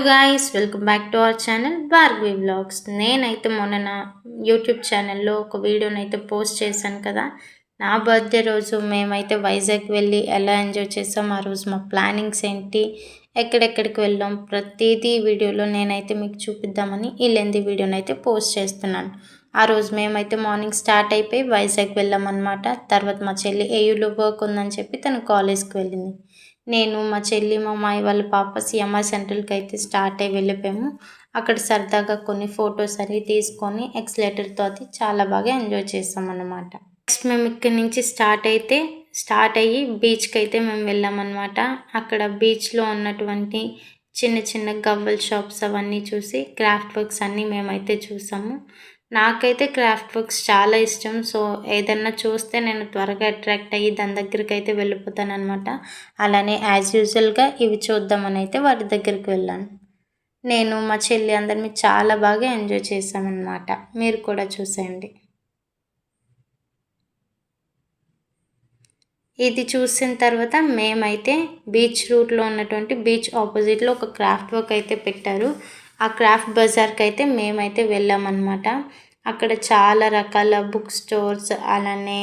Guys welcome back to our channel Bhargavi vlogs. నేనైతే మొన్న నా యూట్యూబ్ ఛానల్లో ఒక వీడియోనైతే పోస్ట్ చేశాను కదా. నా బర్త్డే రోజు మేమైతే వైజాగ్ వెళ్ళి ఎలా ఎంజాయ్ చేసాం, ఆ రోజు మా ప్లానింగ్స్ ఏంటి, ఎక్కడెక్కడికి వెళ్ళాం, ప్రతిదీ వీడియోలో నేనైతే మీకు చూపిద్దామని ఈ లెంది వీడియోనైతే పోస్ట్ చేస్తున్నాను. ఆ రోజు మేమైతే మార్నింగ్ స్టార్ట్ అయిపోయి వైజాగ్ వెళ్ళామన్నమాట. తర్వాత మా చెల్లి ఏయూలో వర్క్ ఉందని చెప్పి తను కాలేజ్కి వెళ్ళింది. నేను మా చెల్లి మా మాయ వాళ్ళ పాప సిఎంఆర్ సెంట్రల్కి అయితే స్టార్ట్ అయ్యి వెళ్ళిపోయాము. అక్కడ సరదాగా కొన్ని ఫొటోస్ అవి తీసుకొని ఎక్స్లేటర్తో అది చాలా బాగా ఎంజాయ్ చేసామన్నమాట. నెక్స్ట్ మేము ఇక్కడి నుంచి స్టార్ట్ అయ్యి బీచ్కి అయితే మేము వెళ్ళామన్నమాట. అక్కడ బీచ్లో ఉన్నటువంటి చిన్న చిన్న గవ్వల షాప్స్ అవన్నీ చూసి క్రాఫ్ట్ వర్క్స్ అన్నీ మేమైతే చూసాము. నాకైతే క్రాఫ్ట్ వర్క్స్ చాలా ఇష్టం. సో ఏదన్నా చూస్తే నేను త్వరగా అట్రాక్ట్ అయ్యి దాని దగ్గరికి అయితే వెళ్ళిపోతాను అనమాట. అలానే యాజ్ యూజువల్గా ఇవి చూద్దామని అయితే వాటి దగ్గరికి వెళ్ళాను. నేను మా చెల్లి అందరినీ చాలా బాగా ఎంజాయ్ చేశామన్నమాట. మీరు కూడా చూసేయండి. ఇది చూసిన తర్వాత మేమైతే బీచ్ రూట్లో ఉన్నటువంటి బీచ్ ఆపోజిట్లో ఒక క్రాఫ్ట్ వర్క్ అయితే పెట్టారు. ఆ క్రాఫ్ట్ బజార్కి అయితే మేమైతే వెళ్ళామన్నమాట. అక్కడ చాలా రకాల బుక్ స్టోర్స్, అలానే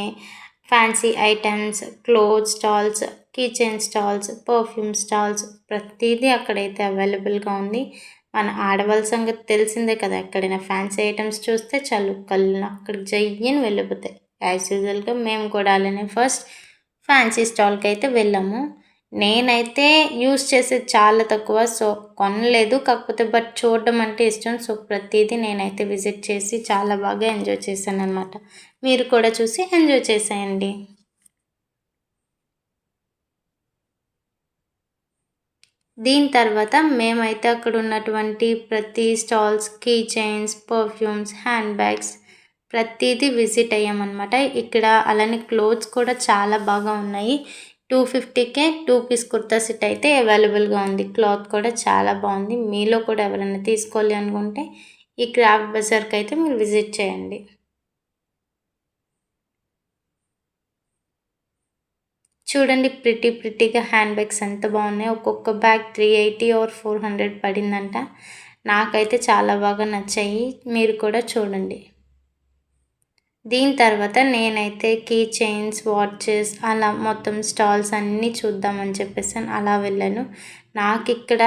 fancy items, cloth stalls, kitchen stalls, perfume stalls, ప్రతిదీ అక్కడైతే అవైలబుల్గా ఉంది. మన ఆడవాళ్ళ సంగతి తెలిసిందే కదా, ఎక్కడైనా ఫ్యాన్సీ ఐటమ్స్ చూస్తే చాలు కళ్ళు అక్కడికి జయ్యని వెళ్ళిపోతాయి. యాజ్ యూజువల్గా మేము కూడా అలానే ఫస్ట్ ఫ్యాన్సీ స్టాల్కి అయితే వెళ్ళాము. నేనైతే యూస్ చేసేది చాలా తక్కువ, సో కొనలేదు. కాకపోతే బట్ చూడడం అంటే ఇష్టం. సో ప్రతిదీ నేనైతే విజిట్ చేసి చాలా బాగా ఎంజాయ్ చేశాను అనమాట. మీరు కూడా చూసి ఎంజాయ్ చేసేయండి. దీని తర్వాత మేమైతే అక్కడ ఉన్నటువంటి ప్రతి stalls, key chains, perfumes, hand bags ప్రతిదీ విజిట్ అయ్యామన్నమాట. ఇక్కడ అలానే క్లోత్స్ కూడా చాలా బాగా ఉన్నాయి. 250కే 2 పీస్ కుర్తా సెట్ అయితే అవైలబుల్గా ఉంది. క్లాత్ కూడా చాలా బాగుంది. మీలో కూడా ఎవరైనా తీసుకోవాలి అనుకుంటే ఈ క్రాఫ్ట్ బజార్కి అయితే మీరు విజిట్ చేయండి. చూడండి ప్రిటీగా హ్యాండ్ బ్యాగ్స్ ఎంత బాగున్నాయి. ఒక్కొక్క బ్యాగ్ 380 ఆర్ 400 పడిందంట. నాకైతే చాలా బాగా నచ్చాయి. మీరు కూడా చూడండి. దీని తర్వాత నేనైతే కీ చైన్స్, వాచెస్ అలా మొత్తం స్టాల్స్ అన్నీ చూద్దామని చెప్పేసి అలా వెళ్ళాను. నాకు ఇక్కడ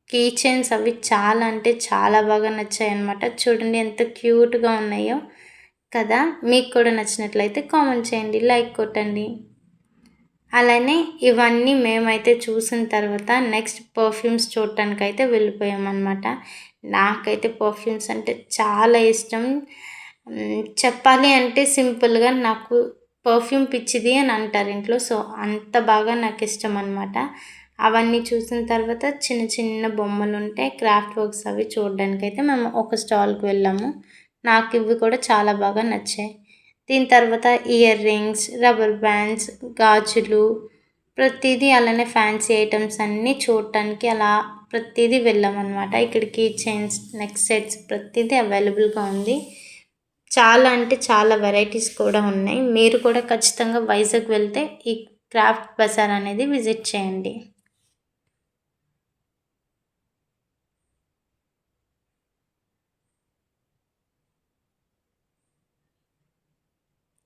కీ చైన్స్ అవి చాలా అంటే చాలా బాగా నచ్చాయి అన్నమాట. చూడండి ఎంత క్యూట్గా ఉన్నాయో కదా. మీకు కూడా నచ్చినట్లయితే కామెంట్ చేయండి, లైక్ కొట్టండి. అలానే ఇవన్నీ మేమైతే చూసిన తర్వాత నెక్స్ట్ పర్ఫ్యూమ్స్ చూడటానికి అయితే వెళ్ళిపోయామన్నమాట. నాకైతే పర్ఫ్యూమ్స్ అంటే చాలా ఇష్టం. చెప్పాలి అంటే సింపుల్గా నాకు పర్ఫ్యూమ్ పిచ్చిది అని అంటారు ఇంట్లో. సో అంత బాగా నాకు ఇష్టం అన్నమాట. అవన్నీ చూసిన తర్వాత చిన్న చిన్న బొమ్మలు ఉంటాయి, క్రాఫ్ట్ వర్క్స్ అవి చూడడానికైతే మేము ఒక స్టాల్కి వెళ్ళాము. నాకు ఇవి కూడా చాలా బాగా నచ్చాయి. దీని తర్వాత ఇయర్ రింగ్స్, రబ్బర్ బ్యాండ్స్, గాజులు ప్రతిదీ అలానే ఫ్యాన్సీ ఐటమ్స్ అన్నీ చూడటానికి అలా ప్రతిదీ వెళ్ళామన్నమాట. ఇక్కడికి చైన్స్, నెక్ సెట్స్ ప్రతిదీ అవైలబుల్గా ఉంది. చాలా అంటే చాలా వెరైటీస్ కూడా ఉన్నాయి. మీరు కూడా ఖచ్చితంగా వైజాగ్ వెళ్తే ఈ క్రాఫ్ట్ బజార్ అనేది విజిట్ చేయండి.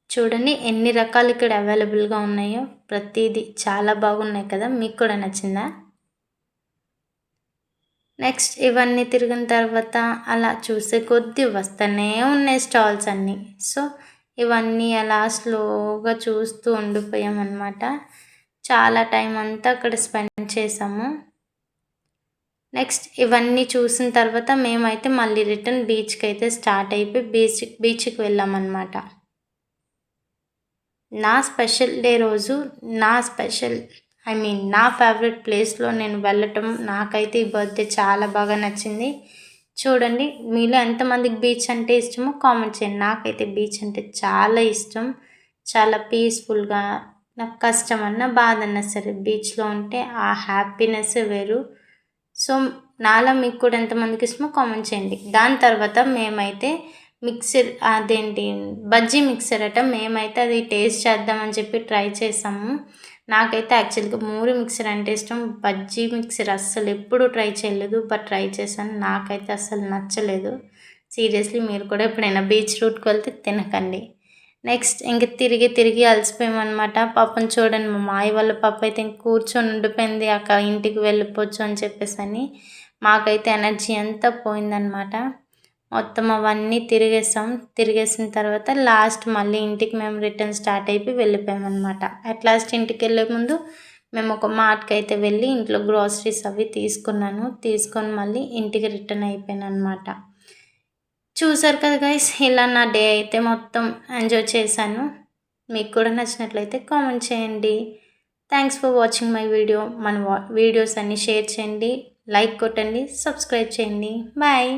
చూడండి ఎన్ని రకాలు ఇక్కడ అవైలబుల్గా ఉన్నాయో. ప్రతిదీ చాలా బాగున్నాయి కదా. మీకు కూడా నచ్చిందా? నెక్స్ట్ ఇవన్నీ తిరిగిన తర్వాత అలా చూసే కొద్దీ వస్తూనే ఉన్నాయి స్టాల్స్ అన్నీ. సో ఇవన్నీ అలా స్లోగా చూస్తూ ఉండిపోయామన్నమాట. చాలా టైం అంతా అక్కడ స్పెండ్ చేసాము. నెక్స్ట్ ఇవన్నీ చూసిన తర్వాత మేమైతే మళ్ళీ రిటర్న్ బీచ్కి అయితే స్టార్ట్ అయిపోయి బీచ్కి వెళ్ళామన్నమాట. నా స్పెషల్ డే రోజు నా ఫేవరెట్ ప్లేస్లో నేను వెళ్ళటం నాకైతే ఈ బర్త్డే చాలా బాగా నచ్చింది. చూడండి మీలో ఎంతమందికి బీచ్ అంటే ఇష్టమో కామెంట్ చేయండి. నాకైతే బీచ్ అంటే చాలా ఇష్టం. చాలా పీస్ఫుల్గా, నాకు కష్టం అన్నా బాధ అన్నా సరే బీచ్లో ఉంటే ఆ హ్యాపీనెస్ వేరు. సో నాలా మీకు కూడా ఎంతమందికి ఇష్టమో కామెంట్ చేయండి. దాని తర్వాత మేమైతే బజ్జీ మిక్సర్ మేమైతే అది టేస్ట్ చేద్దామని చెప్పి ట్రై చేసాము. నాకైతే యాక్చువల్గా మూరి మిక్సర్ అంటే ఇష్టం. బజ్జీ మిక్సర్ అస్సలు ఎప్పుడు ట్రై చేయలేదు. బట్ ట్రై చేశాను. నాకైతే అస్సలు నచ్చలేదు. సీరియస్లీ మీరు కూడా ఎప్పుడైనా బీచ్ రూట్కి వెళ్తే తినకండి. నెక్స్ట్ ఇంక తిరిగి అలసిపోయామనమాట. పాపం చూడండి మా మాయ వాళ్ళ పాప అయితే ఇంక కూర్చొని ఉండిపోయింది. అక్క ఇంటికి వెళ్ళిపోవచ్చు అని చెప్పేసని. మాకైతే ఎనర్జీ అంతా పోయిందనమాట. మొత్తం అవన్నీ తిరిగేసిన తర్వాత లాస్ట్ మళ్ళీ ఇంటికి మేము రిటర్న్ స్టార్ట్ అయిపోయి వెళ్ళిపోయామన్నమాట. అట్ లాస్ట్ ఇంటికి వెళ్ళే ముందు మేము ఒక మార్ట్కి అయితే వెళ్ళి ఇంట్లో గ్రాసరీస్ అవి తీసుకొని మళ్ళీ ఇంటికి రిటర్న్ అయిపోయాను అనమాట. చూసారు కదా గైస్, ఇలా నా డే అయితే మొత్తం ఎంజాయ్ చేశాను. మీకు కూడా నచ్చినట్లయితే కామెంట్ చేయండి. Thanks for watching my video. మన వీడియోస్ అన్నీ షేర్ చేయండి, లైక్ కొట్టండి, సబ్స్క్రైబ్ చేయండి. బాయ్.